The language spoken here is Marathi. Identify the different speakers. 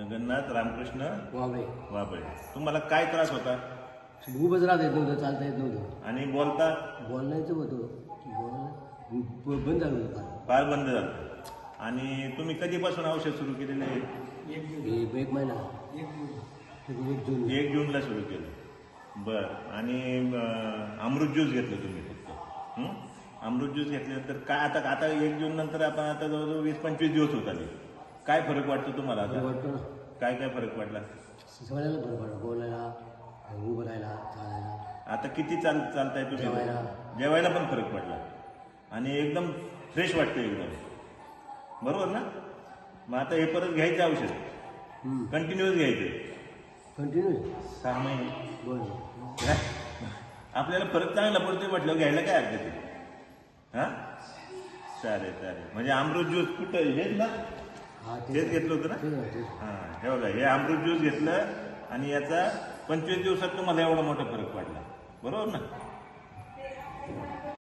Speaker 1: जगन्नाथ रामकृष्ण
Speaker 2: वाबळे.
Speaker 1: वाबळे. तुम्हाला काय त्रास होता?
Speaker 2: उभंच राहता येत नव्हतं, चालता येत नव्हतं.
Speaker 1: आणि बोलता?
Speaker 2: बोलण्याचं होतं, बंद झालं होतं.
Speaker 1: फार बंद झालं. आणि तुम्ही कधीपासून औषध सुरू केलेलं आहे?
Speaker 2: एक महिना, 1
Speaker 1: जूनला सुरू केलं. बरं. आणि अमृत ज्यूस घेतलं तुम्ही फक्त? अमृत ज्यूस घेतल्यानंतर काय आता 1 जून नंतर आपण आता जवळजवळ 20-25 दिवस होत आले. काय फरक वाटतो तुम्हाला आता?
Speaker 2: वाटतो ना.
Speaker 1: काय काय फरक वाटला?
Speaker 2: सगळ्याला फरक पडला, बोलायला, उभं राहायला, चालायला.
Speaker 1: आता किती चालताय तुम्ही? जेवायला पण फरक पडला. आणि एकदम फ्रेश वाटतं एकदम, बरोबर ना? मग आता हे परत घ्यायचं औषध, कंटिन्युअस घ्यायचं,
Speaker 2: कंटिन्यू
Speaker 1: 6 महिने.
Speaker 2: बरं.
Speaker 1: आपल्याला फरक चांगला पडतोय म्हटलं घ्यायला काय हरकत आहे? हां, चालेल चालेल. म्हणजे अमृत ज्यूस कुठं हेच ना? तेच घेतलं होतं ना? हां, हे बघा, हे अमृत ज्यूस घेतलं आणि याचा 25 दिवसात तुम्हाला एवढा मोठा फरक पडला, बरोबर ना?